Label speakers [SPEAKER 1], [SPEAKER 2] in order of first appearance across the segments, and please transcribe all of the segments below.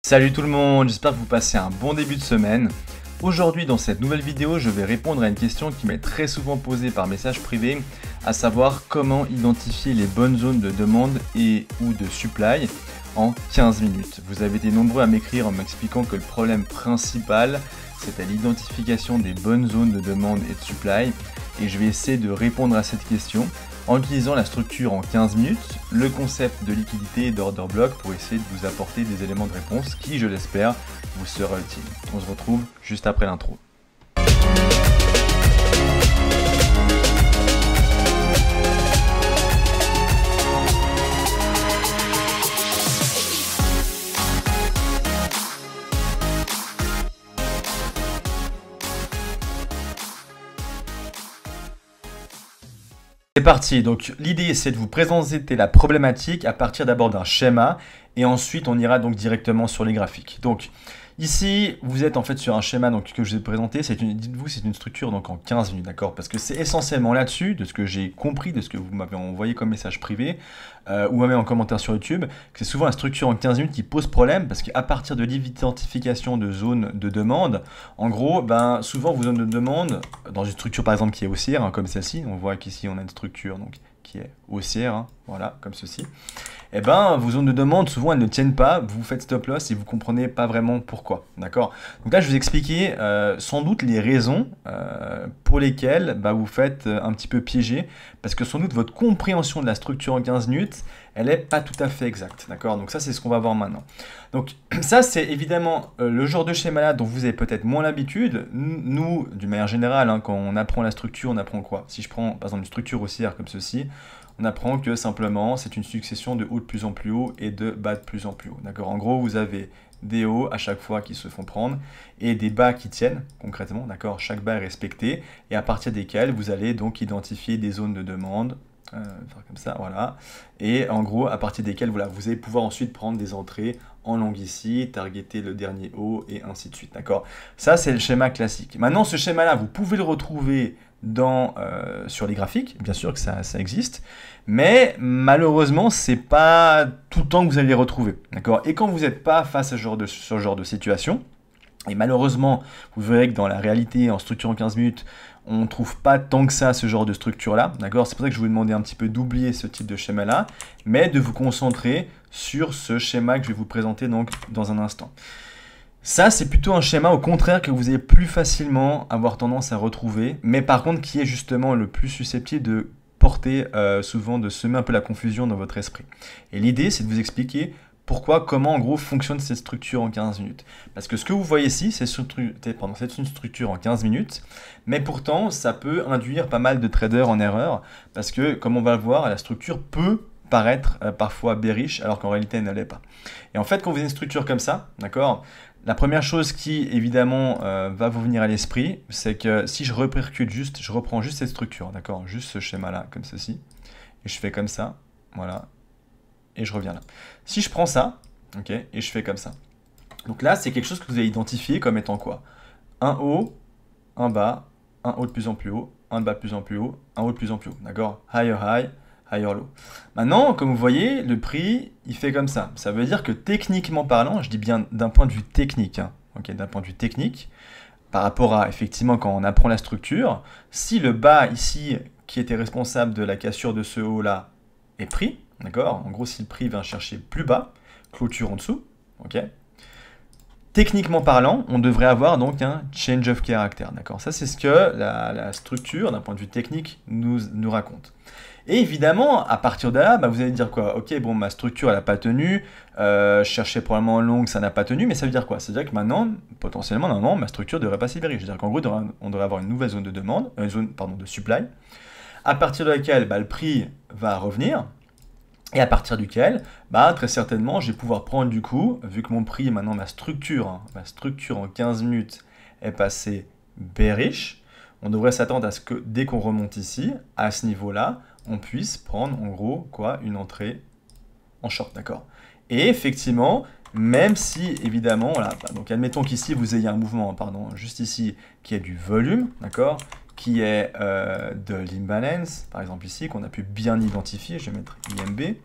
[SPEAKER 1] Salut tout le monde, j'espère que vous passez un bon début de semaine. Aujourd'hui dans cette nouvelle vidéo, je vais répondre à une question qui m'est très souvent posée par message privé, à savoir comment identifier les bonnes zones de demande et ou de supply en 15 minutes. Vous avez été nombreux à m'écrire en m'expliquant que le problème principal c'était l'identification des bonnes zones de demande et de supply, et je vais essayer de répondre à cette question en utilisant la structure en 15 minutes, le concept de liquidité et d'order block pour essayer de vous apporter des éléments de réponse qui, je l'espère, vous sera utile. On se retrouve juste après l'intro. C'est parti, donc l'idée c'est de vous présenter la problématique à partir d'abord d'un schéma et ensuite on ira donc directement sur les graphiques. Donc ici vous êtes en fait sur un schéma donc, que je vais présenter, dites-vous c'est une structure donc en 15 minutes, d'accord? Parce que c'est essentiellement là-dessus, de ce que j'ai compris, de ce que vous m'avez envoyé comme message privé ou même en commentaire sur YouTube, que c'est souvent la structure en 15 minutes qui pose problème parce qu'à partir de l'identification de zones de demande, en gros, souvent vos zones de demande, dans une structure par exemple qui est haussière, hein, comme celle-ci, on voit qu'ici on a une structure donc, qui est haussière, hein, voilà, comme ceci, et vos zones de demande, souvent elles ne tiennent pas, vous faites stop loss et vous comprenez pas vraiment pourquoi, d'accord? Donc là je vais vous expliquer sans doute les raisons pour lesquelles vous faites un petit peu piéger, parce que sans doute votre compréhension de la structure en 15 minutes, elle n'est pas tout à fait exacte, d'accord? Donc ça c'est ce qu'on va voir maintenant. Donc ça c'est évidemment le genre de schéma là dont vous avez peut-être moins l'habitude. Nous, d'une manière générale, hein, quand on apprend la structure, on apprend quoi? Si je prends par exemple une structure haussière comme ceci, on apprend que simplement c'est une succession de hauts de plus en plus haut et de bas de plus en plus haut. D'accord? En gros, vous avez des hauts à chaque fois qui se font prendre et des bas qui tiennent concrètement. D'accord? Chaque bas est respecté et à partir desquels vous allez donc identifier des zones de demande. Faire comme ça, voilà. Et en gros, à partir desquels voilà, vous allez pouvoir ensuite prendre des entrées en longue ici, targeter le dernier haut et ainsi de suite. D'accord? Ça, c'est le schéma classique. Maintenant, ce schéma-là, vous pouvez le retrouver sur les graphiques, bien sûr que ça existe, mais malheureusement c'est pas tout le temps que vous allez les retrouver, d'accord? Et quand vous n'êtes pas face à ce genre de situation, et malheureusement vous verrez que dans la réalité en structure en 15 minutes on ne trouve pas tant que ça ce genre de structure là, d'accord? C'est pour ça que je vous demandais un petit peu d'oublier ce type de schéma là, mais de vous concentrer sur ce schéma que je vais vous présenter donc dans un instant. Ça, c'est plutôt un schéma, au contraire, que vous allez plus facilement avoir tendance à retrouver, mais par contre qui est justement le plus susceptible de porter, souvent, de semer un peu la confusion dans votre esprit. Et l'idée, c'est de vous expliquer pourquoi, comment en gros fonctionne cette structure en 15 minutes. Parce que ce que vous voyez ici, c'est une structure en 15 minutes, mais pourtant, ça peut induire pas mal de traders en erreur, parce que, comme on va le voir, la structure peut paraître parfois bearish, alors qu'en réalité, elle ne l'est pas. Et en fait, quand vous avez une structure comme ça, d'accord, la première chose qui, évidemment, va vous venir à l'esprit, c'est que si je répercute juste, je reprends juste cette structure, d'accord, juste ce schéma-là, comme ceci, et je fais comme ça, voilà, et je reviens là. Si je prends ça, ok, et je fais comme ça, donc là, c'est quelque chose que vous avez identifié comme étant quoi? Un haut, un bas, un haut de plus en plus haut, un bas de plus en plus haut, un haut de plus en plus haut, d'accord? Higher high, higher low. Maintenant, comme vous voyez, le prix, il fait comme ça. Ça veut dire que techniquement parlant, je dis bien d'un point de vue technique, hein, okay, d'un point de vue technique, par rapport à, effectivement, quand on apprend la structure, si le bas ici, qui était responsable de la cassure de ce haut-là, est pris, d'accord? En gros, si le prix vient chercher plus bas, clôture en dessous, ok? Techniquement parlant, on devrait avoir donc un change of character, d'accord? Ça, c'est ce que la structure, d'un point de vue technique, nous raconte. Et évidemment, à partir de là, vous allez dire quoi? Ok, bon, ma structure, elle n'a pas tenu, je cherchais probablement en longue, ça n'a pas tenu, mais ça veut dire quoi? Ça veut dire que maintenant, potentiellement, normalement, ma structure devrait passer bearish. C'est-à-dire qu'en gros, on devrait avoir une nouvelle zone de demande, de supply, à partir de laquelle le prix va revenir, et à partir duquel, très certainement, je vais pouvoir prendre du coup, vu que mon prix, maintenant, ma structure en 15 minutes est passée bearish, on devrait s'attendre à ce que dès qu'on remonte ici, à ce niveau-là, on puisse prendre en gros quoi, une entrée en short, d'accord? Et effectivement, même si évidemment, voilà, donc admettons qu'ici vous ayez un mouvement, pardon, juste ici, qui est du volume, d'accord, qui est de l'imbalance, par exemple ici, qu'on a pu bien identifier, je vais mettre IMB.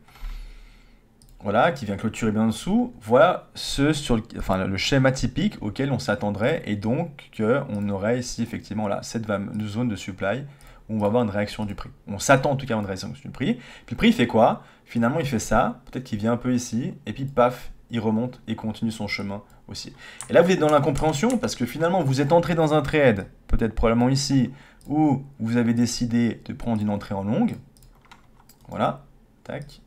[SPEAKER 1] voilà, qui vient clôturer bien en dessous, voilà le schéma typique auquel on s'attendrait, et donc qu'on aurait ici effectivement là, cette zone de supply où on va avoir une réaction du prix. On s'attend en tout cas à une réaction du prix. Puis le prix il fait quoi? Finalement il fait ça, peut-être qu'il vient un peu ici, et puis paf, il remonte et continue son chemin aussi. Et là vous êtes dans l'incompréhension parce que finalement vous êtes entré dans un trade, peut-être probablement ici, où vous avez décidé de prendre une entrée en longue. Voilà, tac.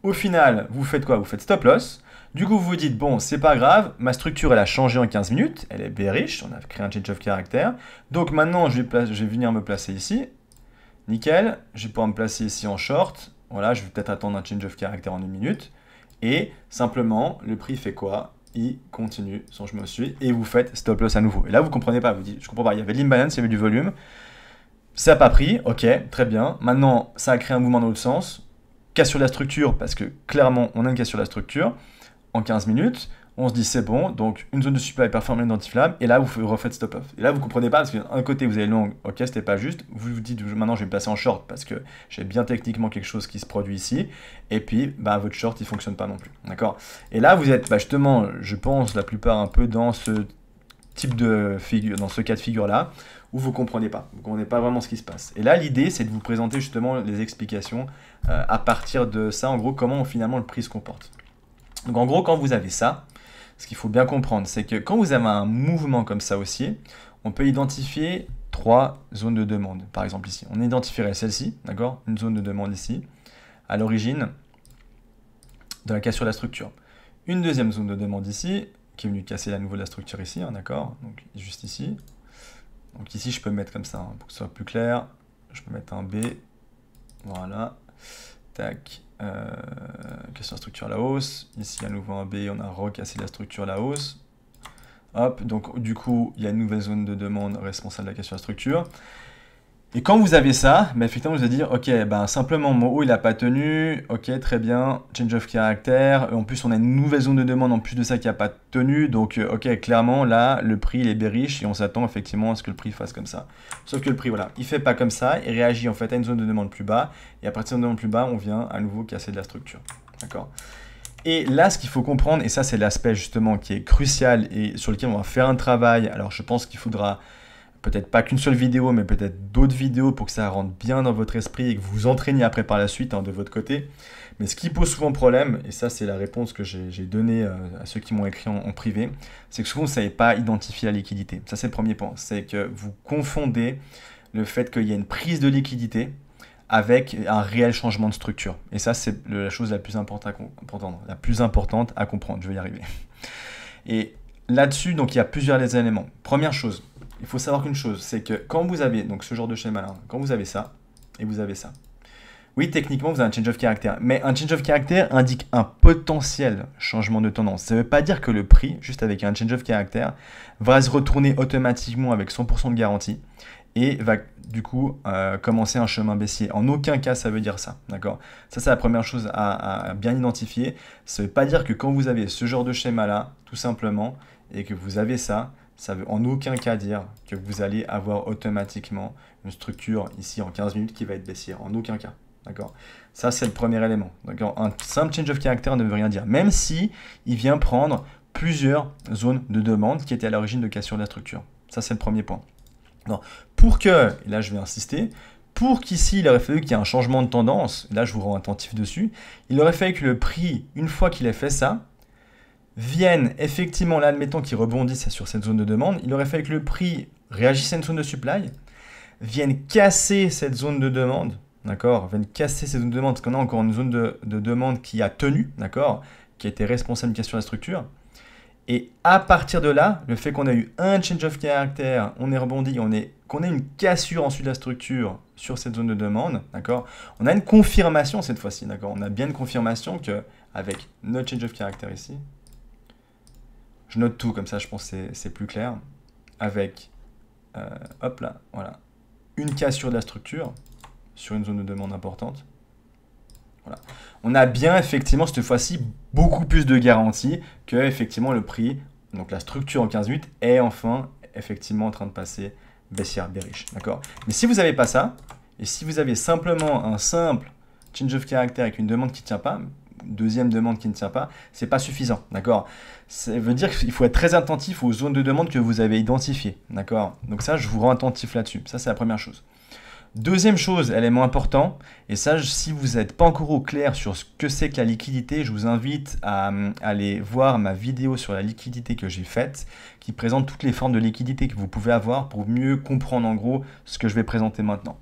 [SPEAKER 1] Au final, vous faites quoi? Vous faites stop loss. Du coup, vous vous dites, bon, c'est pas grave, ma structure, elle a changé en 15 minutes, elle est bearish, on a créé un change of character. Donc maintenant, je vais venir me placer ici. Nickel, je vais pouvoir me placer ici en short. Voilà, je vais peut-être attendre un change of character en 1 minute. Et simplement, le prix fait quoi? Il continue son chemin suit et vous faites stop loss à nouveau. Et là, vous comprenez pas, vous dites, je comprends pas, il y avait de l'imbalance, il y avait du volume. Ça n'a pas pris, ok, très bien. Maintenant, ça a créé un mouvement dans l'autre sens. Cassure de la structure, parce que clairement, on a une cassure de la structure. En 15 minutes, on se dit c'est bon, donc une zone de supply performée identifiable, et là, vous refaites stop off. Et là, vous ne comprenez pas, parce qu'un côté, vous avez long, ok, c'était pas juste. Vous vous dites, maintenant, je vais me placer en short, parce que j'ai bien techniquement quelque chose qui se produit ici. Et puis, bah, votre short, il ne fonctionne pas non plus. D'accord? Et là, vous êtes, justement, je pense, la plupart un peu dans ce type de figure, dans ce cas de figure-là, où vous ne comprenez pas. Vous ne comprenez pas vraiment ce qui se passe. Et là, l'idée, c'est de vous présenter justement les explications à partir de ça, en gros, comment finalement le prix se comporte. Donc en gros, quand vous avez ça, ce qu'il faut bien comprendre, c'est que quand vous avez un mouvement comme ça haussier, on peut identifier 3 zones de demande. Par exemple ici, on identifierait celle-ci, d'accord? Une zone de demande ici, à l'origine de la cassure de la structure. Une deuxième zone de demande ici, qui est venue casser à nouveau la structure ici, hein, d'accord? Donc juste ici. Donc ici, je peux mettre comme ça, hein, pour que ce soit plus clair. Je peux mettre un B, voilà. Tac, cassure la structure à la hausse. Ici, à nouveau un B, on a recassé la structure à la hausse. Hop, donc du coup, il y a une nouvelle zone de demande responsable de la cassure de la structure. Et quand vous avez ça, bah, effectivement, vous allez dire, ok, ben, simplement, mon haut, il n'a pas tenu, ok, très bien, change of character, en plus, on a une nouvelle zone de demande, en plus de ça, qui n'a pas tenu, donc, ok, clairement, là, le prix, il est bearish, et on s'attend effectivement à ce que le prix fasse comme ça. Sauf que le prix, voilà, il ne fait pas comme ça, il réagit, en fait, à une zone de demande plus bas, et à partir de zone de demande plus bas, on vient à nouveau casser de la structure, d'accord? Et là, ce qu'il faut comprendre, et ça, c'est l'aspect, justement, qui est crucial, et sur lequel on va faire un travail, alors, je pense qu'il faudra peut-être pas qu'une seule vidéo, mais peut-être d'autres vidéos pour que ça rentre bien dans votre esprit et que vous vous entraîniez après par la suite, hein, de votre côté. Mais ce qui pose souvent problème, et ça c'est la réponse que j'ai donnée à ceux qui m'ont écrit en privé, c'est que souvent vous ne savez pas identifier la liquidité. Ça c'est le premier point, c'est que vous confondez le fait qu'il y a une prise de liquidité avec un réel changement de structure. Et ça c'est la chose la plus importante à comprendre, je vais y arriver. Et là-dessus, donc il y a plusieurs éléments. Première chose, il faut savoir qu'une chose, c'est que quand vous avez donc ce genre de schéma-là, quand vous avez ça, et vous avez ça, oui, techniquement, vous avez un change of character, mais un change of character indique un potentiel changement de tendance. Ça ne veut pas dire que le prix, juste avec un change of character, va se retourner automatiquement avec 100% de garantie et va du coup commencer un chemin baissier. En aucun cas, ça veut dire ça, d'accord? Ça, c'est la première chose à bien identifier. Ça ne veut pas dire que quand vous avez ce genre de schéma-là, tout simplement, et que vous avez ça, ça veut en aucun cas dire que vous allez avoir automatiquement une structure ici en 15 minutes qui va être baissière. En aucun cas. D'accord? Ça, c'est le premier élément. Un simple change of character ne veut rien dire. Même si il vient prendre plusieurs zones de demande qui étaient à l'origine de cassure de la structure. Ça, c'est le premier point. Non. Pour que, et là je vais insister, pour qu'ici il aurait fallu qu'il y ait un changement de tendance, et là je vous rends attentif dessus, il aurait fallu que le prix, une fois qu'il ait fait ça, viennent effectivement, là, admettons qu'ils rebondissent sur cette zone de demande, il aurait fallu que le prix réagisse à une zone de supply, vienne casser cette zone de demande, d'accord, vienne casser cette zone de demande, parce qu'on a encore une zone de demande qui a tenu, d'accord, qui a été responsable de cassure de la structure. Et à partir de là, le fait qu'on a eu un change of character, on est rebondi, qu'on ait une cassure ensuite de la structure sur cette zone de demande, d'accord, on a une confirmation cette fois-ci, d'accord, on a bien une confirmation que avec notre change of character ici, je note tout, comme ça je pense que c'est plus clair. Avec, hop là, voilà, une cassure de la structure sur une zone de demande importante. Voilà. On a bien effectivement cette fois-ci beaucoup plus de garantie que effectivement le prix, donc la structure en 15 minutes, est enfin effectivement en train de passer baissière, bearish. D'accord? Mais si vous n'avez pas ça, et si vous avez simplement un simple change of character avec une demande qui ne tient pas, deuxième demande qui ne tient pas, c'est pas suffisant, d'accord? Ça veut dire qu'il faut être très attentif aux zones de demande que vous avez identifiées, d'accord? Donc ça, je vous rends attentif là-dessus. Ça, c'est la première chose. Deuxième chose, élément important, et ça, si vous n'êtes pas encore au clair sur ce que c'est que la liquidité, je vous invite à aller voir ma vidéo sur la liquidité que j'ai faite, qui présente toutes les formes de liquidité que vous pouvez avoir pour mieux comprendre en gros ce que je vais présenter maintenant.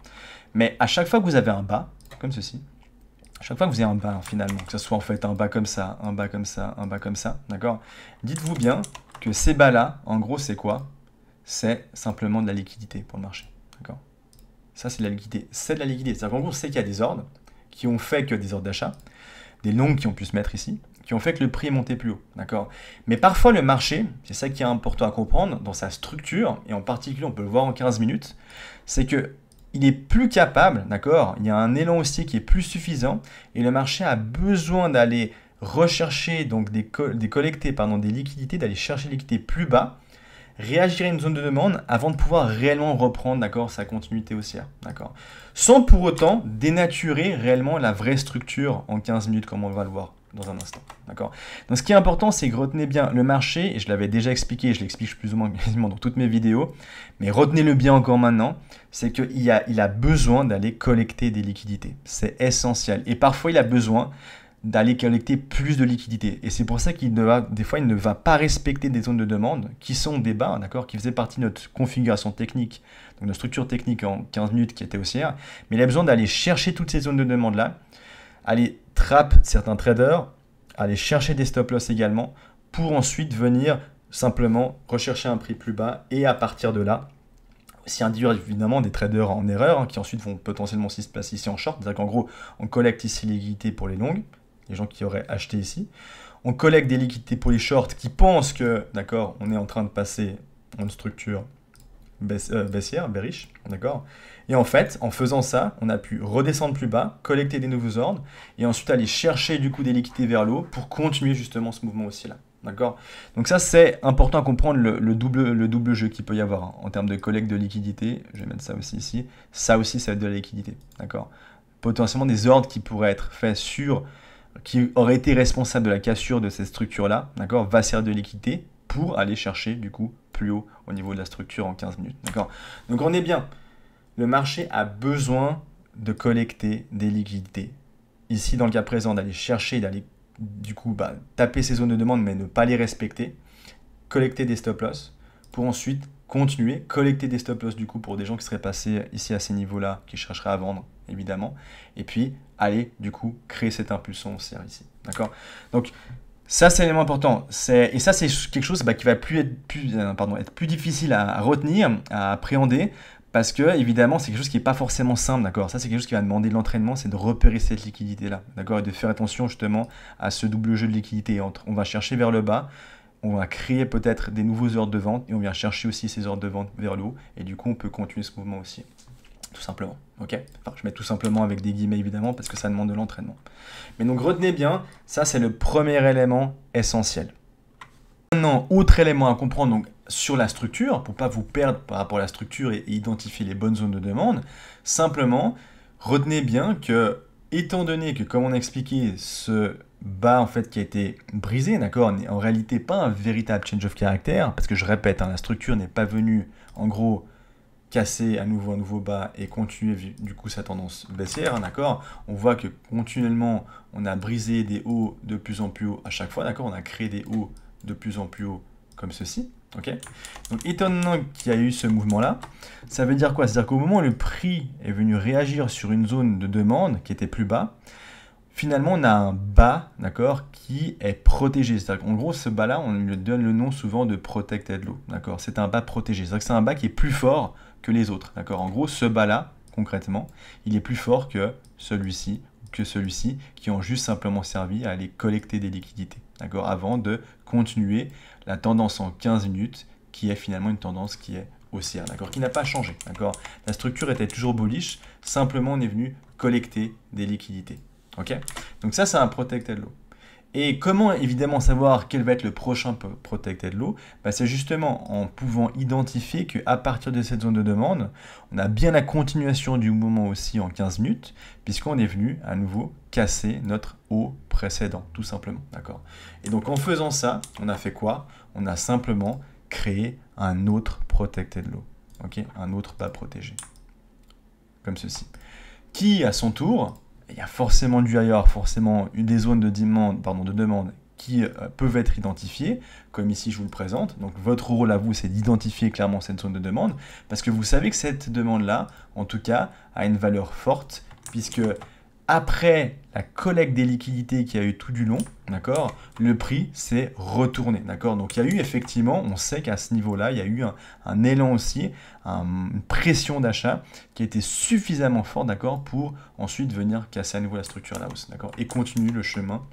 [SPEAKER 1] Mais à chaque fois que vous avez un bas, comme ceci, à chaque fois que vous avez un bas finalement, que ce soit en fait un bas comme ça, un bas comme ça, un bas comme ça, d'accord? Dites-vous bien que ces bas-là, en gros, c'est quoi? C'est simplement de la liquidité pour le marché, d'accord? Ça, c'est de la liquidité. C'est de la liquidité. C'est-à-dire qu'en gros, on sait qu'il y a des ordres qui ont fait que des ordres d'achat, des longues qui ont pu se mettre ici, qui ont fait que le prix est monté plus haut. D'accord? Mais parfois, le marché, c'est ça qui est important à comprendre dans sa structure, et en particulier, on peut le voir en 15 minutes, c'est que il est plus capable, d'accord? Il y a un élan haussier qui est plus suffisant, et le marché a besoin d'aller rechercher, donc collecter des liquidités, d'aller chercher des liquidités plus bas, réagir à une zone de demande avant de pouvoir réellement reprendre, d'accord, sa continuité haussière, d'accord, sans pour autant dénaturer réellement la vraie structure en 15 minutes comme on va le voir dans un instant, d'accord. Donc ce qui est important, c'est que retenez bien le marché, et je l'avais déjà expliqué, je l'explique plus ou moins quasiment dans toutes mes vidéos, mais retenez-le bien encore maintenant, c'est qu'il a besoin d'aller collecter des liquidités, c'est essentiel, et parfois il a besoin d'aller collecter plus de liquidités. Et c'est pour ça des fois, il ne va pas respecter des zones de demande qui sont des bas, d'accord, qui faisaient partie de notre configuration technique, donc notre structure technique en 15 minutes qui était haussière. Mais il a besoin d'aller chercher toutes ces zones de demande-là, aller trap certains traders, aller chercher des stop-loss également, pour ensuite venir simplement rechercher un prix plus bas et à partir de là, aussi induire évidemment des traders en erreur qui ensuite vont potentiellement se placer ici en short. C'est-à-dire qu'en gros, on collecte ici les liquidités pour les longues, les gens qui auraient acheté ici. On collecte des liquidités pour les shorts qui pensent que, d'accord, on est en train de passer en une structure baissière, bearish, d'accord. Et en fait, en faisant ça, on a pu redescendre plus bas, collecter des nouveaux ordres, et ensuite aller chercher du coup des liquidités vers le haut pour continuer justement ce mouvement aussi là. D'accord? Donc ça, c'est important à comprendre le double jeu qu'il peut y avoir en termes de collecte de liquidité. Je vais mettre ça aussi ici. Ça aussi, ça va être de la liquidité. D'accord? Potentiellement des ordres qui pourraient être faits qui auraient été responsables de la cassure de cette structure-là, d'accord, va servir de liquidité pour aller chercher du coup plus haut au niveau de la structure en 15 minutes. D'accord? Donc on est bien. Le marché a besoin de collecter des liquidités. Ici, dans le cas présent, d'aller chercher, d'aller du coup taper ces zones de demande mais ne pas les respecter, collecter des stop-loss pour ensuite continuer, collecter des stop-loss du coup pour des gens qui seraient passés ici à ces niveaux-là, qui chercheraient à vendre évidemment, et puis aller du coup créer cette impulsion haussière ici. D'accord? Donc ça c'est l'élément important, et ça c'est quelque chose qui va être plus difficile à retenir, à appréhender, parce que, évidemment, c'est quelque chose qui n'est pas forcément simple, d'accord? Ça, c'est quelque chose qui va demander de l'entraînement, c'est de repérer cette liquidité-là, d'accord? Et de faire attention, justement, à ce double jeu de liquidité entre on va chercher vers le bas, on va créer peut-être des nouveaux ordres de vente, et on vient chercher aussi ces ordres de vente vers le haut, et du coup, on peut continuer ce mouvement aussi, tout simplement, ok? Enfin, je mets tout simplement avec des guillemets, évidemment, parce que ça demande de l'entraînement. Mais donc, retenez bien, ça, c'est le premier élément essentiel. Maintenant, autre élément à comprendre donc, sur la structure, pour ne pas vous perdre par rapport à la structure et identifier les bonnes zones de demande, simplement, retenez bien que, étant donné que, comme on a expliqué, ce bas en fait, qui a été brisé, d'accord, n'est en réalité pas un véritable change of character, parce que je répète, la structure n'est pas venue, en gros, casser à nouveau un nouveau bas et continuer du coup sa tendance baissière, d'accord. On voit que continuellement, on a brisé des hauts de plus en plus haut à chaque fois, d'accord, on a créé des hauts de plus en plus haut comme ceci, ok. Donc étonnant qu'il y a eu ce mouvement là, ça veut dire quoi? C'est-à-dire qu'au moment où le prix est venu réagir sur une zone de demande qui était plus bas, finalement on a un bas, d'accord, qui est protégé. C'est-à-dire qu'en gros ce bas là, on lui donne le nom souvent de protected low, d'accord. C'est un bas protégé, c'est-à-dire que c'est un bas qui est plus fort que les autres, d'accord. En gros ce bas là, concrètement, il est plus fort que celui-ci, qui ont juste simplement servi à aller collecter des liquidités, d'accord, avant de continuer la tendance en 15 minutes, qui est finalement une tendance qui est haussière, d'accord, qui n'a pas changé, d'accord. La structure était toujours bullish, simplement on est venu collecter des liquidités, ok. Donc ça, c'est un protected low. Et comment évidemment savoir quel va être le prochain protected low? C'est justement en pouvant identifier qu'à partir de cette zone de demande, on a bien la continuation du mouvement aussi en 15 minutes, puisqu'on est venu à nouveau casser notre haut précédent, tout simplement. D'accord. Et donc en faisant ça, on a fait quoi? On a simplement créé un autre protected low, ok, un autre bas protégé, comme ceci, qui à son tour, il y a forcément dû y avoir forcément des zones de demande qui peuvent être identifiées, comme ici je vous le présente. Donc votre rôle à vous, c'est d'identifier clairement cette zone de demande, parce que vous savez que cette demande-là, en tout cas, a une valeur forte, puisque après la collecte des liquidités qu'il y a eu tout du long, d'accord, le prix s'est retourné, d'accord. Donc il y a eu effectivement, on sait qu'à ce niveau-là, il y a eu un élan aussi, une pression d'achat qui a été suffisamment fort, d'accord, pour ensuite venir casser à nouveau la structure à la hausse, d'accord, et continuer le chemin,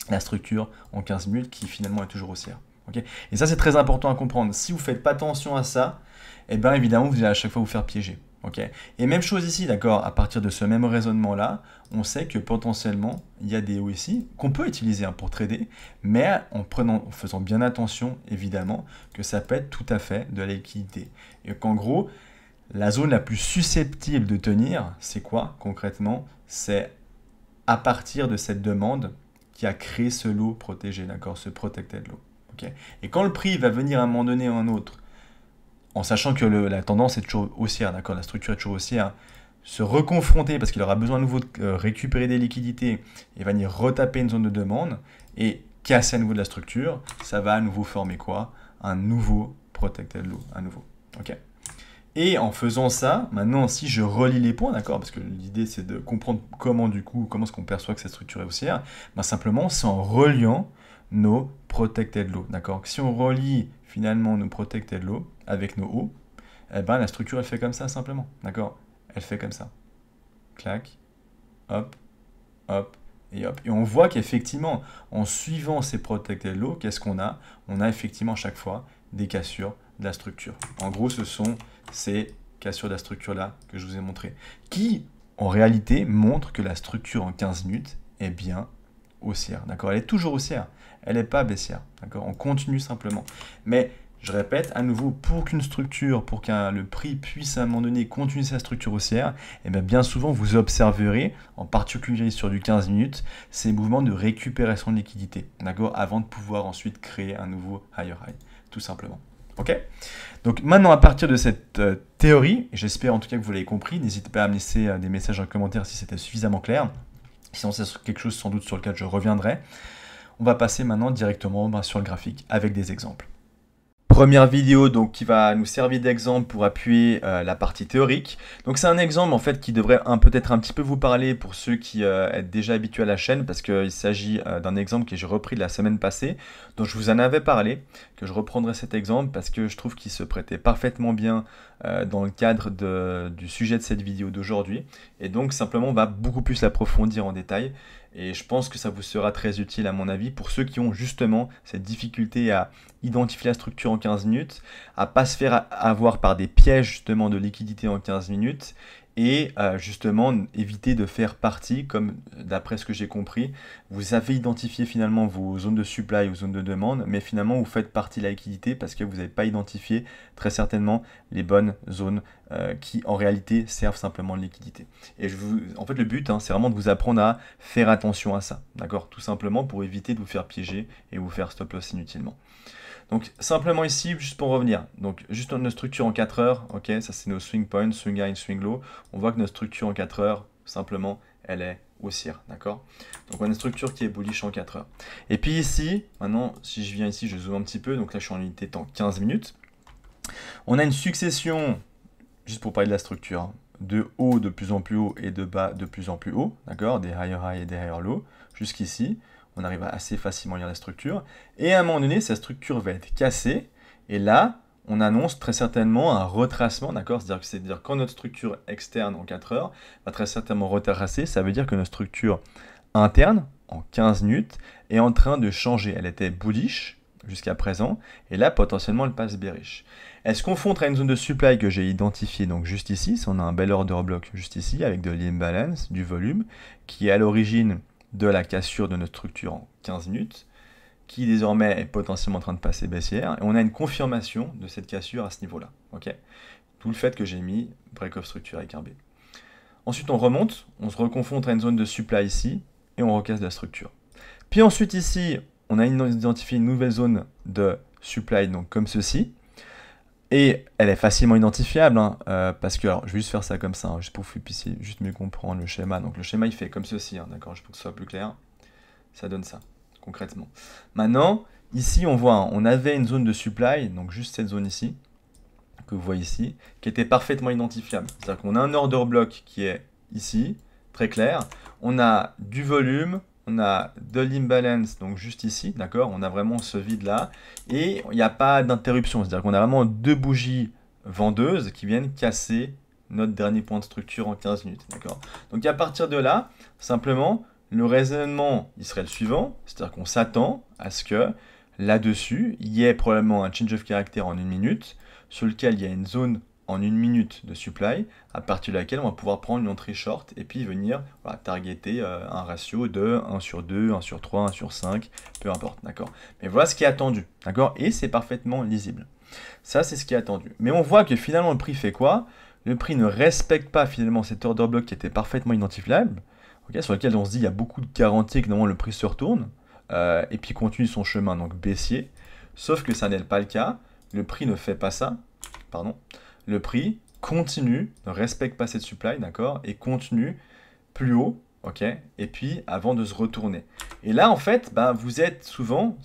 [SPEAKER 1] la structure en 15 minutes qui finalement est toujours haussière. Okay, et ça c'est très important à comprendre. Si vous ne faites pas attention à ça, eh bien évidemment vous allez à chaque fois vous faire piéger. Okay, et même chose ici, d'accord, à partir de ce même raisonnement-là, on sait que potentiellement, il y a des hauts ici qu'on peut utiliser pour trader, mais en faisant bien attention, évidemment, que ça peut être tout à fait de la liquidité. Et qu'en gros, la zone la plus susceptible de tenir, c'est quoi concrètement? C'est à partir de cette demande qui a créé ce lot protégé, d'accord, ce protected low. Okay, et quand le prix va venir à un moment donné ou à un autre, en sachant que la tendance est toujours haussière, d'accord, la structure est toujours haussière, se reconfronter parce qu'il aura besoin à nouveau de récupérer des liquidités et va venir retaper une zone de demande et casser à nouveau de la structure, ça va à nouveau former quoi? Un nouveau protected low, à nouveau. Ok. Et en faisant ça, maintenant si je relie les points, d'accord, parce que l'idée c'est de comprendre comment est-ce qu'on perçoit que cette structure est haussière, simplement c'est en reliant nos protected low, d'accord. Si on relie finalement nos protected low avec nos hauts, la structure elle fait comme ça simplement, d'accord. Elle fait comme ça, clac, hop, hop et hop. Et on voit qu'effectivement, en suivant ces protected low, qu'est-ce qu'on a? On a effectivement à chaque fois des cassures de la structure. En gros, ce sont ces cassures de la structure là que je vous ai montré, qui en réalité montrent que la structure en 15 minutes est bien haussière, d'accord. Elle est toujours haussière, elle n'est pas baissière, d'accord. On continue simplement. Mais je répète, à nouveau, pour qu'une structure, pour que le prix puisse à un moment donné continuer sa structure haussière, bien souvent vous observerez, en particulier sur du 15 minutes, ces mouvements de récupération de liquidité, d'accord, avant de pouvoir ensuite créer un nouveau higher high, tout simplement. Ok. Donc maintenant, à partir de cette théorie, j'espère en tout cas que vous l'avez compris, n'hésitez pas à me laisser des messages en commentaire si c'était suffisamment clair. Sinon, c'est quelque chose sans doute sur lequel je reviendrai. On va passer maintenant directement sur le graphique avec des exemples. Première vidéo donc, qui va nous servir d'exemple pour appuyer la partie théorique. Donc c'est un exemple en fait qui devrait peut-être un petit peu vous parler pour ceux qui êtes déjà habitués à la chaîne, parce qu'il s'agit d'un exemple que j'ai repris de la semaine passée, dont je vous en avais parlé, que je reprendrai cet exemple parce que je trouve qu'il se prêtait parfaitement bien dans le cadre du sujet de cette vidéo d'aujourd'hui. Et donc simplement on va beaucoup plus l'approfondir en détail. Et je pense que ça vous sera très utile à mon avis pour ceux qui ont justement cette difficulté à identifier la structure en 15 minutes, à ne pas se faire avoir par des pièges justement de liquidité en 15 minutes et justement éviter de faire partie, comme d'après ce que j'ai compris, vous avez identifié finalement vos zones de supply, vos zones de demande, mais finalement vous faites partie de la liquidité parce que vous n'avez pas identifié très certainement les bonnes zones qui en réalité servent simplement de liquidité. Et en fait le but c'est vraiment de vous apprendre à faire attention à ça, d'accord, tout simplement pour éviter de vous faire piéger et vous faire stop loss inutilement. Donc simplement ici, juste pour revenir, donc juste notre structure en 4 heures, ok, ça c'est nos swing points, swing high, swing low, on voit que notre structure en 4 heures, simplement, elle est haussière, d'accord. Donc on a une structure qui est bullish en 4 heures. Et puis ici, maintenant, si je viens ici, je zoome un petit peu, donc là je suis en unité temps 15 minutes. On a une succession, juste pour parler de la structure, de haut de plus en plus haut et de bas de plus en plus haut, d'accord, des higher high et des higher low, jusqu'ici. On arrive à assez facilement lire la structure. Et à un moment donné, cette structure va être cassée. Et là, on annonce très certainement un retracement, d'accord? C'est-à-dire quand notre structure externe en 4 heures va très certainement retracer, ça veut dire que notre structure interne, en 15 minutes, est en train de changer. Elle était bullish jusqu'à présent. Et là, potentiellement, elle passe bearish. Elle se confronte à une zone de supply que j'ai identifiée, donc juste ici. Si on a un bel order block juste ici, avec de l'imbalance, du volume, qui est à l'origine de la cassure de notre structure en 15 minutes, qui désormais est potentiellement en train de passer baissière, et on a une confirmation de cette cassure à ce niveau-là. Okay, d'où le fait que j'ai mis break of structure avec un B. Ensuite, on remonte, on se reconfronte à une zone de supply ici, et on recasse la structure. Puis ensuite, ici, on a identifié une nouvelle zone de supply, donc comme ceci. Et elle est facilement identifiable, hein, parce que, alors, je vais juste faire ça comme ça, hein, juste pour que vous puissiez juste mieux comprendre le schéma. Donc le schéma, il fait comme ceci, hein, d'accord, pour que ce soit plus clair. Ça donne ça, concrètement. Maintenant, ici, on voit, hein, on avait une zone de supply, donc juste cette zone ici, que vous voyez ici, qui était parfaitement identifiable. C'est-à-dire qu'on a un order block qui est ici, très clair. On a du volume, on a de l'imbalance, donc juste ici, d'accord. On a vraiment ce vide-là. Et il n'y a pas d'interruption. C'est-à-dire qu'on a vraiment deux bougies vendeuses qui viennent casser notre dernier point de structure en 15 minutes, d'accord. Donc à partir de là, simplement, le raisonnement, il serait le suivant. C'est-à-dire qu'on s'attend à ce que là-dessus, il y ait probablement un change of character en 1 minute, sur lequel il y a une zone en 1 minute de supply, à partir de laquelle on va pouvoir prendre une entrée short et puis venir targeter un ratio de 1 sur 2, 1 sur 3, 1 sur 5, peu importe, d'accord. Mais voilà ce qui est attendu, d'accord, et c'est parfaitement lisible. Ça, c'est ce qui est attendu. Mais on voit que finalement, le prix fait quoi? Le prix ne respecte pas finalement cet order block qui était parfaitement identifiable, okay, sur lequel on se dit il y a beaucoup de garanties que normalement le prix se retourne, et puis continue son chemin donc baissier, sauf que ça n'est pas le cas. Le prix ne fait pas ça, pardon. Le prix continue, ne respecte pas cette supply, d'accord, et continue plus haut, ok, et puis avant de se retourner. Et là, en fait, vous êtes souvent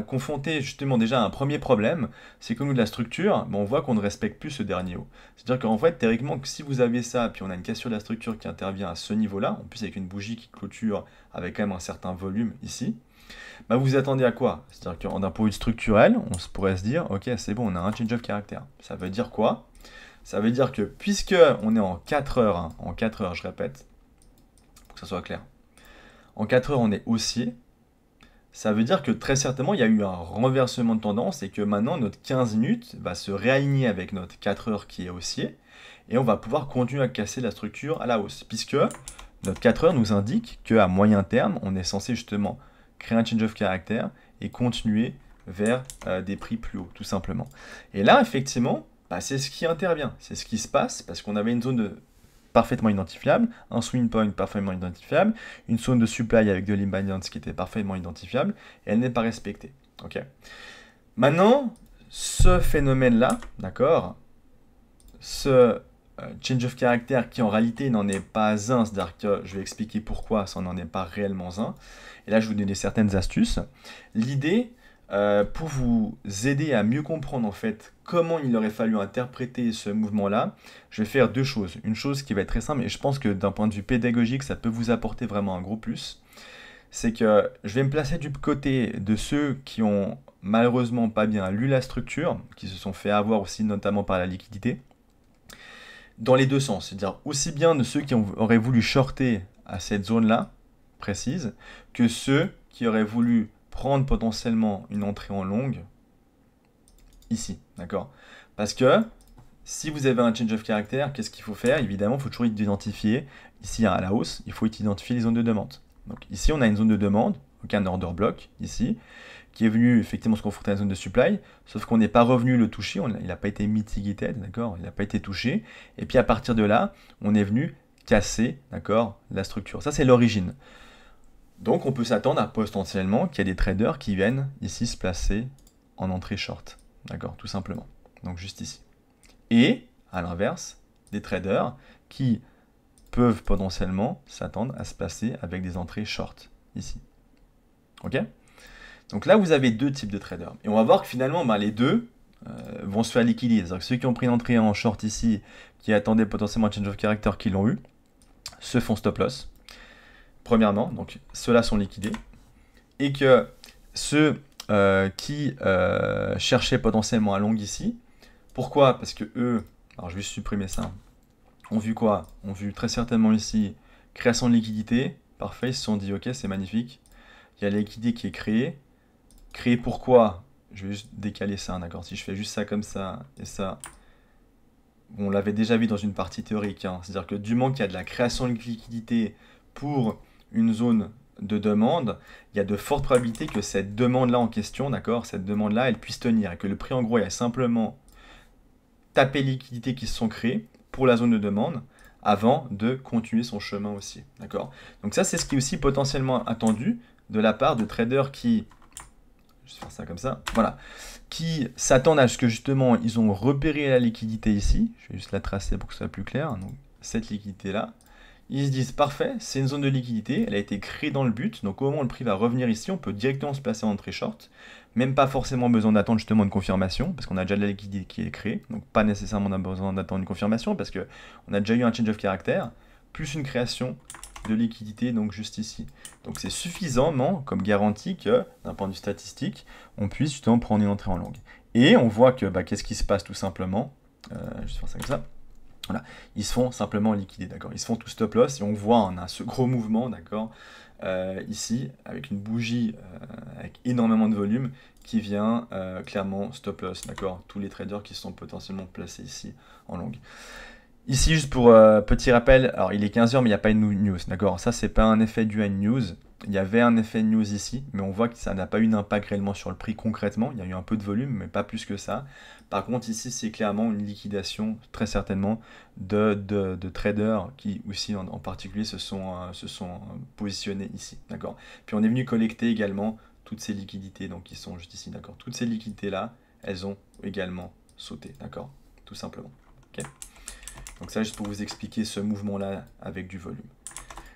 [SPEAKER 1] confronté justement déjà à un premier problème, c'est que nous de la structure, on voit qu'on ne respecte plus ce dernier haut. C'est-à-dire qu'en fait, théoriquement, si vous avez ça, puis on a une cassure de la structure qui intervient à ce niveau-là, en plus avec une bougie qui clôture avec quand même un certain volume ici, vous attendez à quoi? C'est-à-dire que d'un point de vue structurel, on pourrait se dire, ok, c'est bon, on a un change of character. Ça veut dire quoi? Ça veut dire que puisque on est en 4 heures, hein, en 4 heures, je répète, pour que ça soit clair, en 4 heures, on est haussier, ça veut dire que très certainement, il y a eu un renversement de tendance et que maintenant, notre 15 minutes va se réaligner avec notre 4 heures qui est haussier et on va pouvoir continuer à casser la structure à la hausse, puisque notre 4 heures nous indique qu'à moyen terme, on est censé justement créer un change of character et continuer vers des prix plus hauts, tout simplement. Et là, effectivement, c'est ce qui intervient, c'est ce qui se passe, parce qu'on avait une zone parfaitement identifiable, un swing point parfaitement identifiable, une zone de supply avec de l'imbalance qui était parfaitement identifiable, et elle n'est pas respectée. Okay. Maintenant, ce phénomène-là, d'accord, ce change of character qui en réalité n'en est pas un, c'est-à-dire que je vais expliquer pourquoi ça n'en est pas réellement un, et là je vais vous donner certaines astuces. L'idée, pour vous aider à mieux comprendre en fait comment il aurait fallu interpréter ce mouvement-là, je vais faire deux choses. Une chose qui va être très simple, et je pense que d'un point de vue pédagogique, ça peut vous apporter vraiment un gros plus, c'est que je vais me placer du côté de ceux qui ont malheureusement pas bien lu la structure, qui se sont fait avoir aussi notamment par la liquidité, dans les deux sens, c'est-à-dire aussi bien de ceux qui auraient voulu shorter à cette zone-là, précise, que ceux qui auraient voulu prendre potentiellement une entrée en longue, ici, d'accord? Parce que, si vous avez un change of character, qu'est-ce qu'il faut faire? Évidemment, il faut toujours identifier, ici à la hausse, il faut identifier les zones de demande. Donc ici, on a une zone de demande, donc un order block, ici, qui est venu effectivement se confronter à la zone de supply, sauf qu'on n'est pas revenu le toucher, il n'a pas été mitigated, d'accord, il n'a pas été touché, et puis à partir de là, on est venu casser, d'accord, la structure. Ça, c'est l'origine. Donc, on peut s'attendre à potentiellement qu'il y a des traders qui viennent ici se placer en entrée short, d'accord, tout simplement. Donc, juste ici. Et, à l'inverse, des traders qui peuvent potentiellement s'attendre à se placer avec des entrées short, ici. Ok? Donc là, vous avez deux types de traders. Et on va voir que finalement, les deux vont se faire liquider. C'est-à-dire que ceux qui ont pris une entrée en short ici, qui attendaient potentiellement un change of character, qui l'ont eu, se font stop loss. Premièrement, donc ceux-là sont liquidés. Et que ceux qui cherchaient potentiellement un long ici, pourquoi? Parce que eux, alors je vais supprimer ça, ont vu quoi? Ont vu très certainement ici création de liquidité. Parfait, ils se sont dit ok, c'est magnifique. Il y a la liquidité qui est créée. Créer pourquoi? Je vais juste décaler ça, d'accord? Si je fais juste ça comme ça et ça, on l'avait déjà vu dans une partie théorique, hein. C'est-à-dire que du moment qu'il y a de la création de liquidité pour une zone de demande, il y a de fortes probabilités que cette demande-là en question, d'accord, cette demande-là, elle puisse tenir et que le prix en gros, il y a simplement tapé les liquidités qui se sont créées pour la zone de demande avant de continuer son chemin aussi, d'accord. Donc ça, c'est ce qui est aussi potentiellement attendu de la part de traders qui, je vais faire ça comme ça, voilà, qui s'attendent à ce que justement ils ont repéré la liquidité ici. Je vais juste la tracer pour que ce soit plus clair. Donc cette liquidité là, ils se disent parfait, c'est une zone de liquidité, elle a été créée dans le but, donc au moment où le prix va revenir ici, on peut directement se placer en entrée short, même pas forcément besoin d'attendre justement une confirmation, parce qu'on a déjà de la liquidité qui est créée, donc pas nécessairement on a besoin d'attendre une confirmation, parce qu'on a déjà eu un change of character, plus une création de liquidité, donc juste ici. Donc c'est suffisamment comme garantie que, d'un point de vue statistique, on puisse justement prendre une entrée en longue. Et on voit que, qu'est-ce qui se passe tout simplement, je vais faire ça comme ça. Voilà, ils se font simplement liquider, d'accord. Ils se font tout stop loss et on voit, on a ce gros mouvement, d'accord, ici, avec une bougie avec énormément de volume qui vient clairement stop loss, d'accord. Tous les traders qui sont potentiellement placés ici en longue. Ici, juste pour petit rappel, alors il est 15h, mais il n'y a pas une news, d'accord. Ça, c'est pas un effet dû à une news. Il y avait un effet news ici, mais on voit que ça n'a pas eu d'impact réellement sur le prix concrètement. Il y a eu un peu de volume, mais pas plus que ça. Par contre, ici, c'est clairement une liquidation, très certainement, de traders qui aussi, en particulier, se sont positionnés ici, d'accord. Puis on est venu collecter également toutes ces liquidités, donc qui sont juste ici, d'accord. Toutes ces liquidités-là, elles ont également sauté, d'accord, tout simplement. Ok. Donc ça, juste pour vous expliquer ce mouvement-là avec du volume.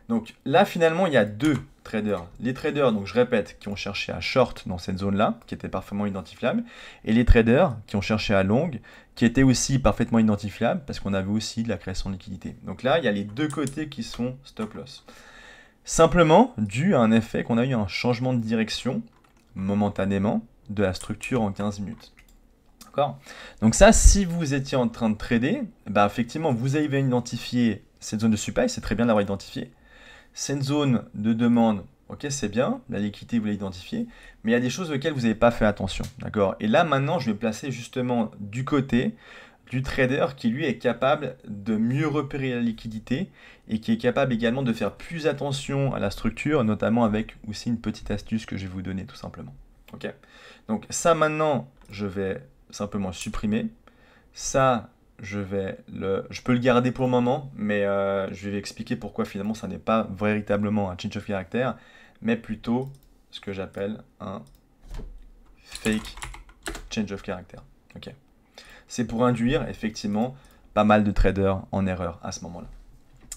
[SPEAKER 1] Donc là, finalement, il y a deux traders. Les traders, donc je répète, qui ont cherché à short dans cette zone-là, qui était parfaitement identifiable, et les traders qui ont cherché à long, qui étaient aussi parfaitement identifiables, parce qu'on avait aussi de la création de liquidité. Donc là, il y a les deux côtés qui sont stop loss. Simplement, dû à un effet qu'on a eu un changement de direction, momentanément, de la structure en 15 minutes. Donc ça, si vous étiez en train de trader, effectivement, vous avez identifié cette zone de supply, c'est très bien de l'avoir identifié. C'est une zone de demande, ok, c'est bien, la liquidité, vous l'avez identifiée, mais il y a des choses auxquelles vous n'avez pas fait attention, d'accord. Et là, maintenant, je vais placer justement du côté du trader qui, lui, est capable de mieux repérer la liquidité et qui est capable également de faire plus attention à la structure, notamment avec aussi une petite astuce que je vais vous donner, tout simplement. Ok. Donc ça, maintenant, je vais simplement supprimer. Ça, je peux le garder pour le moment, mais je vais expliquer pourquoi finalement ça n'est pas véritablement un change of character, mais plutôt ce que j'appelle un fake change of character. Ok. C'est pour induire effectivement pas mal de traders en erreur à ce moment-là.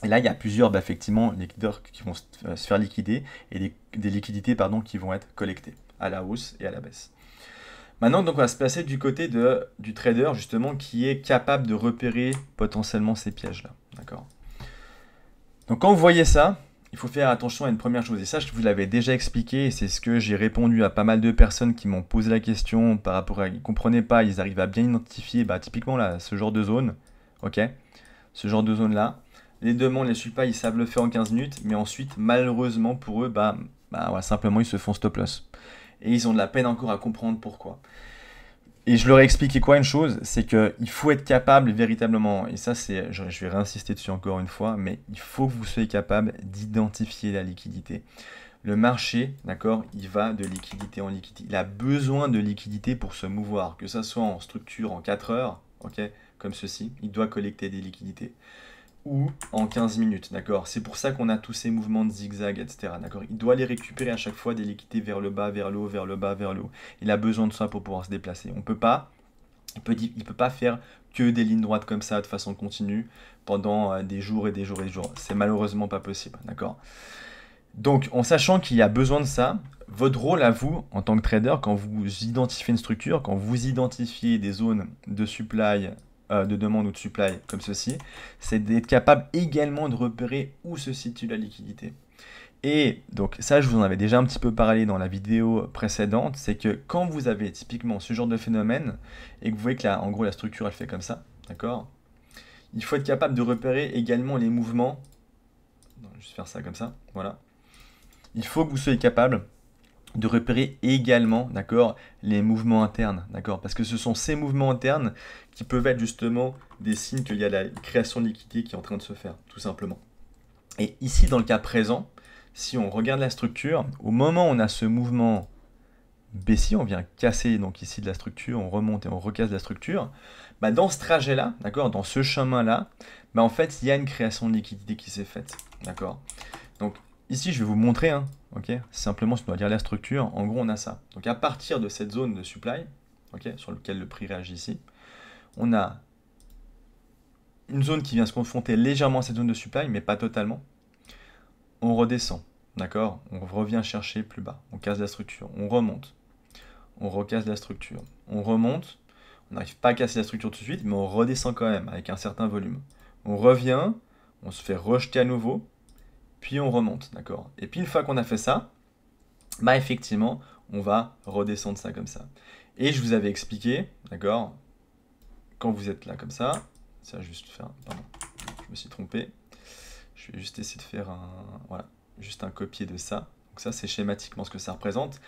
[SPEAKER 1] Et là, il y a plusieurs effectivement liquideurs qui vont se faire liquider et des liquidités qui vont être collectées à la hausse et à la baisse. Maintenant, donc, on va se placer du côté du trader, justement, qui est capable de repérer potentiellement ces pièges-là. D'accord. Donc, quand vous voyez ça, il faut faire attention à une première chose. Et ça, je vous l'avais déjà expliqué, et c'est ce que j'ai répondu à pas mal de personnes qui m'ont posé la question par rapport à... Ils ne comprenaient pas, ils arrivent à bien identifier, typiquement, là, ce genre de zone. Ok. Ce genre de zone-là. Les demandes, les supply, ils savent le faire en 15 minutes, mais ensuite, malheureusement, pour eux, simplement, ils se font stop loss. Et ils ont de la peine encore à comprendre pourquoi. Et je leur ai expliqué quoi une chose, c'est qu'il faut être capable véritablement, et ça je vais réinsister dessus encore une fois, mais il faut que vous soyez capable d'identifier la liquidité. Le marché, d'accord, il va de liquidité en liquidité. Il a besoin de liquidité pour se mouvoir, que ça soit en structure en 4 heures, ok, comme ceci, il doit collecter des liquidités. Ou en 15 minutes, d'accord. C'est pour ça qu'on a tous ces mouvements de zigzag, etc. D'accord. Il doit les récupérer à chaque fois des liquidités vers le bas, vers le haut, vers le bas, vers le haut. Il a besoin de ça pour pouvoir se déplacer. Il peut pas faire que des lignes droites comme ça de façon continue pendant des jours et des jours et des jours. C'est malheureusement pas possible, d'accord. Donc, en sachant qu'il y a besoin de ça, votre rôle à vous, en tant que trader, quand vous identifiez une structure, quand vous identifiez des zones de supply, de demande ou de supply comme ceci, c'est d'être capable également de repérer où se situe la liquidité. Et donc ça, je vous en avais déjà un petit peu parlé dans la vidéo précédente, c'est que quand vous avez typiquement ce genre de phénomène et que vous voyez que là, en gros, la structure elle fait comme ça, d'accord, il faut être capable de repérer également les mouvements. Non, je vais juste faire ça comme ça, voilà. Il faut que vous soyez capable de repérer également, d'accord, les mouvements internes, d'accord, parce que ce sont ces mouvements internes qui peuvent être justement des signes qu'il y a la création de liquidité qui est en train de se faire, tout simplement. Et ici, dans le cas présent, si on regarde la structure, au moment où on a ce mouvement baissier, on vient casser donc ici de la structure, on remonte et on recasse la structure, bah dans ce trajet-là, d'accord, dans ce chemin-là, bah en fait, il y a une création de liquidité qui s'est faite, d'accord. Donc ici, je vais vous montrer, hein, ok, simplement, si on doit lire la structure, en gros, on a ça. Donc à partir de cette zone de supply, ok, sur laquelle le prix réagit ici, on a une zone qui vient se confronter légèrement à cette zone de supply, mais pas totalement. On redescend, d'accord, on revient chercher plus bas, on casse la structure, on remonte, on recasse la structure, on remonte, on n'arrive pas à casser la structure tout de suite, mais on redescend quand même avec un certain volume. On revient, on se fait rejeter à nouveau, puis on remonte, d'accord. Et puis une fois qu'on a fait ça, bah effectivement, on va redescendre ça comme ça. Et je vous avais expliqué, d'accord, quand vous êtes là comme ça juste faire, pardon, je me suis trompé, je vais juste essayer de faire voilà, juste un copier de ça. Donc ça, c'est schématiquement ce que ça représente.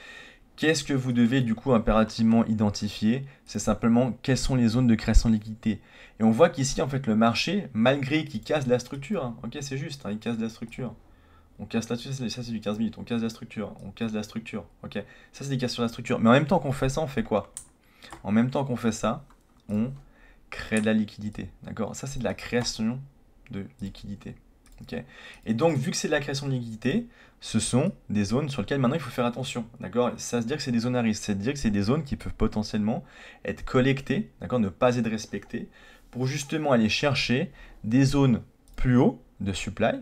[SPEAKER 1] Qu'est-ce que vous devez du coup impérativement identifier? C'est simplement quelles sont les zones de création de liquidité. Et on voit qu'ici, en fait, le marché, malgré qu'il casse la structure, hein, ok, c'est juste, hein, il casse la structure. On casse là-dessus, ça c'est du 15 minutes, on casse la structure, on casse la structure, ok. Ça c'est des casses sur la structure. Mais en même temps qu'on fait ça, on fait quoi? En même temps qu'on fait ça, on crée de la liquidité, d'accord? Ça c'est de la création de liquidité. Okay. Et donc, vu que c'est de la création de liquidité, ce sont des zones sur lesquelles maintenant il faut faire attention. D'accord. Ça veut dire que c'est des zones à risque. Ça veut dire que c'est des zones qui peuvent potentiellement être collectées, d'accord, ne pas être respectées, pour justement aller chercher des zones plus haut de supply,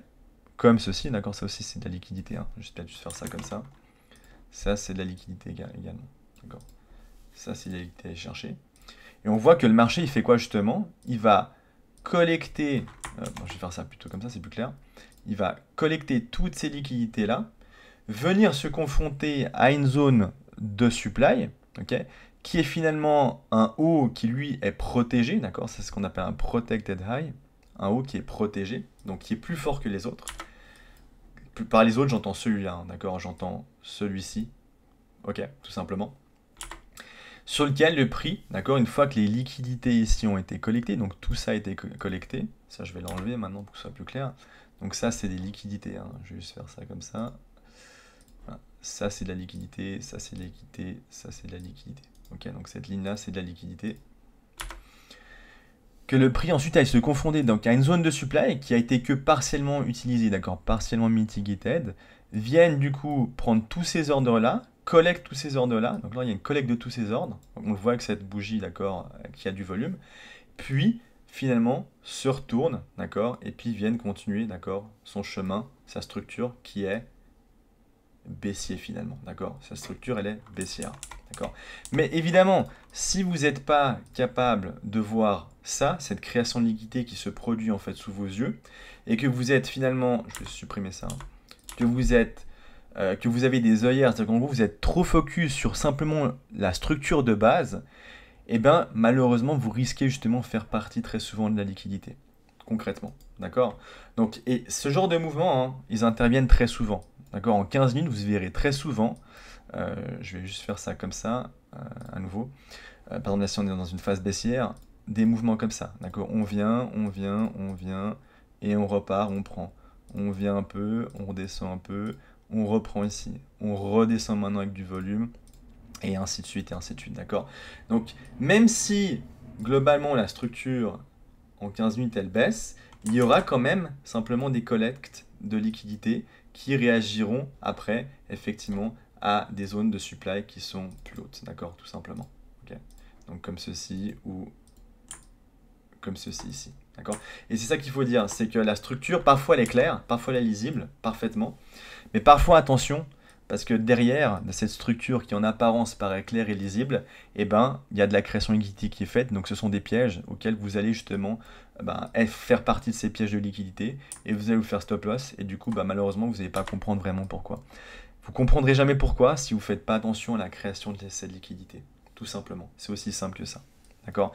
[SPEAKER 1] comme ceci. D'accord. Ça aussi, c'est de la liquidité. Hein. Je vais peut-être juste faire ça comme ça. Ça, c'est de la liquidité également. D'accord. Ça, c'est de la liquidité à aller chercher. Et on voit que le marché, il fait quoi justement? Il va collecter, bon, je vais faire ça plutôt comme ça, c'est plus clair. Il va collecter toutes ces liquidités-là, venir se confronter à une zone de supply, okay, qui est finalement un haut qui lui est protégé, d'accord? C'est ce qu'on appelle un protected high, un haut qui est protégé, donc qui est plus fort que les autres. Par les autres, j'entends celui-là, hein, d'accord? J'entends celui-ci, ok, tout simplement. Sur lequel le prix, d'accord, une fois que les liquidités ici ont été collectées, donc tout ça a été collecté, ça je vais l'enlever maintenant pour que ce soit plus clair, donc ça c'est des liquidités, hein. Je vais juste faire ça comme ça, voilà. Ça c'est de la liquidité, ça c'est de la liquidité, ça c'est de la liquidité, ok, donc cette ligne là c'est de la liquidité, que le prix ensuite aille se confronter donc à une zone de supply qui a été que partiellement utilisée, d'accord, partiellement mitigated, viennent du coup prendre tous ces ordres là, collecte tous ces ordres-là. Donc là, il y a une collecte de tous ces ordres. Donc on le voit avec cette bougie, d'accord, qui a du volume. Puis, finalement, se retourne, d'accord, et puis viennent continuer, d'accord, son chemin, sa structure qui est baissier finalement, d'accord. Sa structure, elle est baissière, d'accord. Mais évidemment, si vous n'êtes pas capable de voir ça, cette création de liquidité qui se produit en fait sous vos yeux, et que vous êtes finalement, je vais supprimer ça, hein, que vous avez des œillères, c'est-à-dire qu'en gros vous êtes trop focus sur simplement la structure de base, et bien malheureusement vous risquez justement de faire partie très souvent de la liquidité, concrètement, d'accord. Donc, et ce genre de mouvements, hein, ils interviennent très souvent, d'accord. En 15 minutes vous verrez très souvent, je vais juste faire ça comme ça, à nouveau, par exemple là si on est dans une phase baissière, des mouvements comme ça, d'accord. On vient, et on repart, on prend. On vient un peu, on redescend un peu, on reprend ici, on redescend maintenant avec du volume, et ainsi de suite, d'accord? Donc, même si, globalement, la structure, en 15 minutes, elle baisse, il y aura quand même simplement des collectes de liquidités qui réagiront après, effectivement, à des zones de supply qui sont plus hautes, d'accord? Tout simplement, ok? Donc, comme ceci, ou comme ceci ici. D'accord. Et c'est ça qu'il faut dire, c'est que la structure, parfois elle est claire, parfois elle est lisible, parfaitement, mais parfois attention, parce que derrière de cette structure qui en apparence paraît claire et lisible, eh ben, il y a de la création de liquidité qui est faite, donc ce sont des pièges auxquels vous allez justement faire partie de ces pièges de liquidité, et vous allez vous faire stop loss, et du coup, malheureusement, vous n'allez pas comprendre vraiment pourquoi. Vous ne comprendrez jamais pourquoi si vous ne faites pas attention à la création de cette liquidité, tout simplement. C'est aussi simple que ça. D'accord.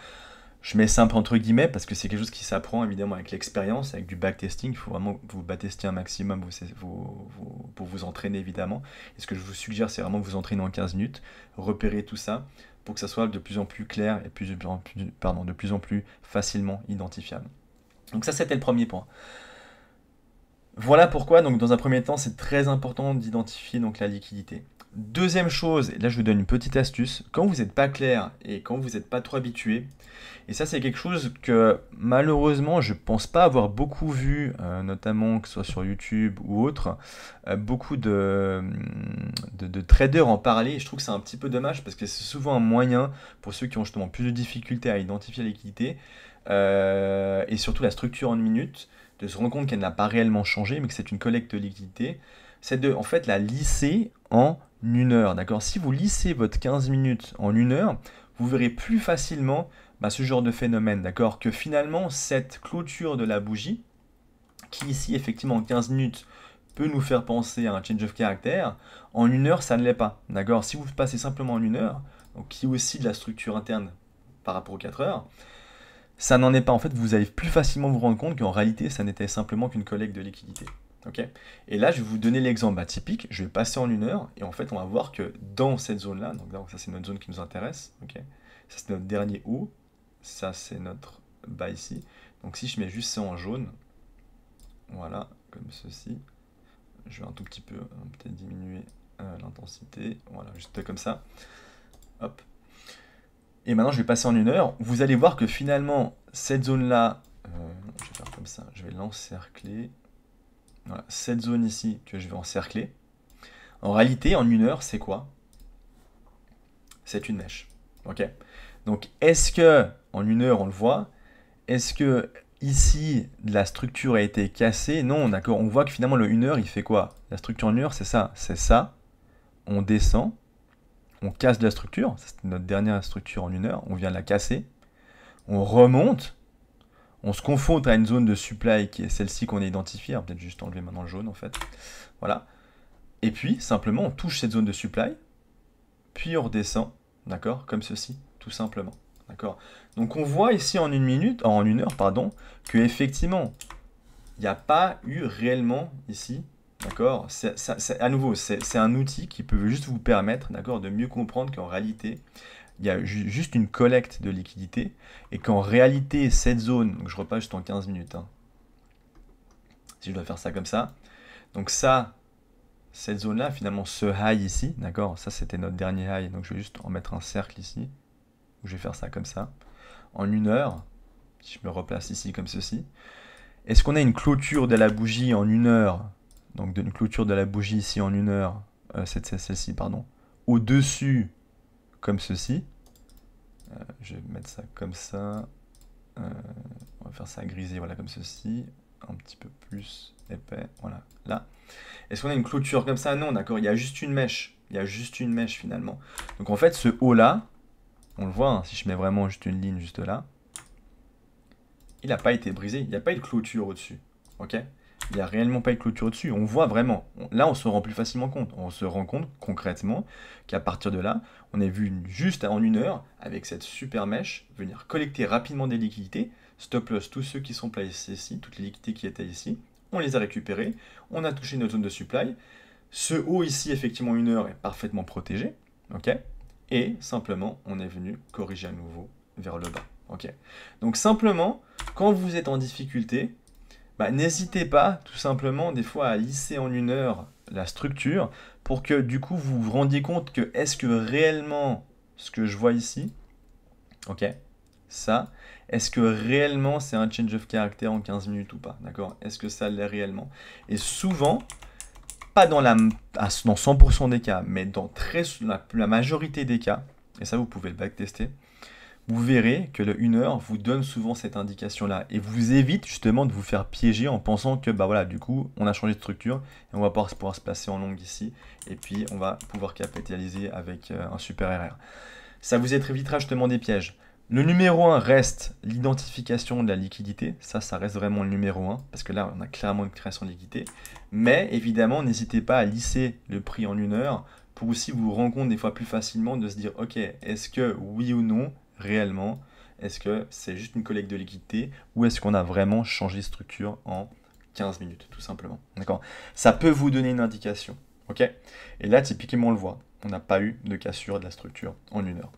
[SPEAKER 1] Je mets simple entre guillemets parce que c'est quelque chose qui s'apprend évidemment avec l'expérience, avec du backtesting. Il faut vraiment vous backtester un maximum pour vous entraîner évidemment. Et ce que je vous suggère, c'est vraiment vous entraîner en 15 minutes, repérer tout ça pour que ça soit de plus en plus clair et de plus en plus facilement identifiable. Donc ça, c'était le premier point. Voilà pourquoi, donc dans un premier temps, c'est très important d'identifier donc la liquidité. Deuxième chose, et là je vous donne une petite astuce, quand vous n'êtes pas clair et quand vous n'êtes pas trop habitué, et ça c'est quelque chose que malheureusement je pense pas avoir beaucoup vu, notamment que ce soit sur YouTube ou autre, beaucoup de traders en parler, et je trouve que c'est un petit peu dommage parce que c'est souvent un moyen pour ceux qui ont justement plus de difficultés à identifier la liquidité, et surtout la structure en une minute, de se rendre compte qu'elle n'a pas réellement changé, mais que c'est une collecte de liquidité, c'est de en fait la lisser en une heure. D'accord? Si vous lissez votre 15 minutes en une heure, vous verrez plus facilement ce genre de phénomène. D'accord? Que finalement, cette clôture de la bougie, qui ici, effectivement, en 15 minutes, peut nous faire penser à un change of character, en une heure, ça ne l'est pas. D'accord? Si vous passez simplement en une heure, donc qui est aussi de la structure interne par rapport aux 4 heures, ça n'en est pas. En fait, vous allez plus facilement vous rendre compte qu'en réalité, ça n'était simplement qu'une collecte de liquidité. Ok. Et là, je vais vous donner l'exemple typique. Je vais passer en une heure et en fait, on va voir que dans cette zone-là, donc là, ça c'est notre zone qui nous intéresse. Ok. Ça c'est notre dernier haut. Ça c'est notre bas ici. Donc si je mets juste ça en jaune, voilà, comme ceci. Je vais un tout petit peu peut-être diminuer l'intensité. Voilà, juste comme ça. Hop. Et maintenant, je vais passer en une heure. Vous allez voir que finalement, cette zone-là, je vais faire comme ça, je vais l'encercler. Voilà, cette zone ici que je vais encercler. En réalité, en une heure, c'est quoi? C'est une mèche. Ok. Donc, est-ce que en une heure, on le voit? Est-ce que ici, la structure a été cassée? Non, d'accord. On voit que finalement, le une heure, il fait quoi? La structure en une heure, c'est ça. C'est ça. On descend. On casse de la structure. C'est notre dernière structure en une heure. On vient de la casser. On remonte. On se confronte à une zone de supply qui est celle-ci qu'on a identifiée. Peut-être juste enlever maintenant le jaune en fait. Voilà. Et puis, simplement, on touche cette zone de supply. Puis on redescend. D'accord? Comme ceci, tout simplement. D'accord? Donc on voit ici en une heure, pardon, que effectivement, il n'y a pas eu réellement ici. D'accord? À nouveau, c'est un outil qui peut juste vous permettre, d'accord, de mieux comprendre qu'en réalité, il y a juste une collecte de liquidité et qu'en réalité, cette zone, donc je repasse juste en 15 minutes, hein, si je dois faire ça comme ça, donc ça, cette zone-là, finalement, ce high ici, d'accord, ça c'était notre dernier high, donc je vais juste en mettre un cercle ici, où je vais faire ça comme ça, en une heure, si je me replace ici comme ceci, est-ce qu'on a une clôture de la bougie en une heure, donc une clôture de la bougie ici en une heure, celle-ci, pardon, au-dessus, comme ceci. Je vais mettre ça comme ça. On va faire ça grisé, voilà, comme ceci. Un petit peu plus épais, voilà, là. Est-ce qu'on a une clôture comme ça? Non, d'accord, il y a juste une mèche. Il y a juste une mèche, finalement. Donc, en fait, ce haut-là, on le voit, hein, si je mets vraiment juste une ligne juste là, il n'a pas été brisé. Il n'y a pas eu de clôture au-dessus. Ok? Il n'y a réellement pas eu de clôture au-dessus. On voit vraiment. Là, on se rend plus facilement compte. On se rend compte concrètement qu'à partir de là, on a vu juste en une heure, avec cette super mèche, venir collecter rapidement des liquidités. Stop loss, tous ceux qui sont placés ici, toutes les liquidités qui étaient ici, on les a récupérées. On a touché notre zone de supply. Ce haut ici, effectivement, une heure est parfaitement protégé. Ok? Et simplement, on est venu corriger à nouveau vers le bas. Ok? Donc simplement, quand vous êtes en difficulté, n'hésitez pas tout simplement des fois à lisser en une heure la structure pour que du coup vous vous rendiez compte que est-ce que réellement ce que je vois ici, ok, ça, est-ce que réellement c'est un change of character en 15 minutes ou pas, d'accord? Est-ce que ça l'est réellement? Et souvent, pas dans 100% des cas, mais dans la majorité des cas, et ça vous pouvez le backtester, vous verrez que le 1 heure vous donne souvent cette indication-là et vous évite justement de vous faire piéger en pensant que voilà, du coup, on a changé de structure et on va pouvoir se placer en longue ici et puis on va pouvoir capitaliser avec un super RR. Ça vous évitera justement des pièges. Le numéro 1 reste l'identification de la liquidité. Ça reste vraiment le numéro 1 parce que là, on a clairement une création de liquidité. Mais évidemment, n'hésitez pas à lisser le prix en 1 heure pour aussi vous rendre compte des fois plus facilement de se dire, ok, est-ce que oui ou non, réellement, est-ce que c'est juste une collecte de liquidité ou est-ce qu'on a vraiment changé de structure en 15 minutes, tout simplement. D'accord? Ça peut vous donner une indication. Ok? Et là, typiquement, on le voit. On n'a pas eu de cassure de la structure en 1 heure.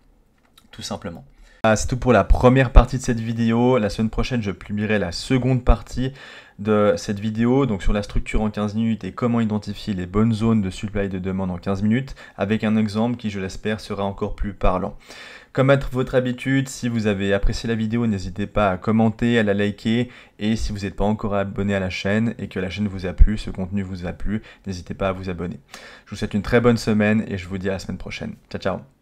[SPEAKER 1] Tout simplement. C'est tout pour la première partie de cette vidéo. La semaine prochaine, je publierai la seconde partie de cette vidéo, donc sur la structure en 15 minutes et comment identifier les bonnes zones de supply et de demande en 15 minutes, avec un exemple qui, je l'espère, sera encore plus parlant. Comme à votre habitude, si vous avez apprécié la vidéo, n'hésitez pas à commenter, à la liker, et si vous n'êtes pas encore abonné à la chaîne et que la chaîne vous a plu, ce contenu vous a plu, n'hésitez pas à vous abonner. Je vous souhaite une très bonne semaine et je vous dis à la semaine prochaine. Ciao, ciao!